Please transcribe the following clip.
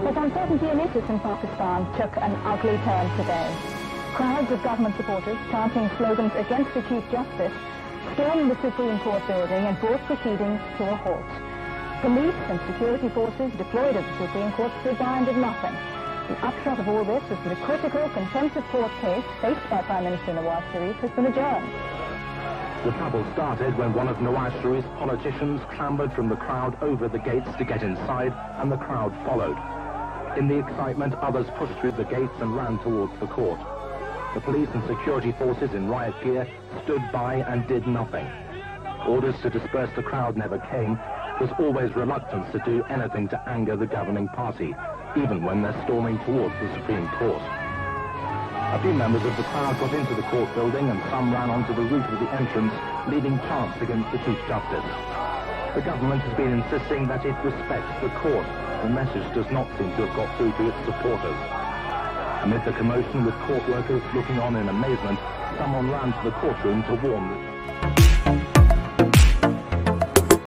But uncertainty and interest in Pakistan took an ugly turn today. Crowds of government supporters chanting slogans against the Chief Justice stormed the Supreme Court building and brought proceedings to a halt. Police and security forces deployed at the Supreme Court stood by and did nothing. The upshot of all this is that a critical contempt of court case faced by Prime Minister Nawaz Sharif has been adjourned. The trouble started when one of Nawaz Sharif's politicians clambered from the crowd over the gates to get inside, and the crowd followed. In the excitement, others pushed through the gates and ran towards the court. The police and security forces in riot gear stood by and did nothing. Orders to disperse the crowd never came. There's always reluctance to do anything to anger the governing party, even when they're storming towards the Supreme Court. A few members of the crowd got into the court building and some ran onto the roof of the entrance, leading chants against the Chief Justice. The government has been insisting that it respects the court. The message does not seem to have got through to its supporters. Amid the commotion, with court workers looking on in amazement, someone ran to the courtroom to warn the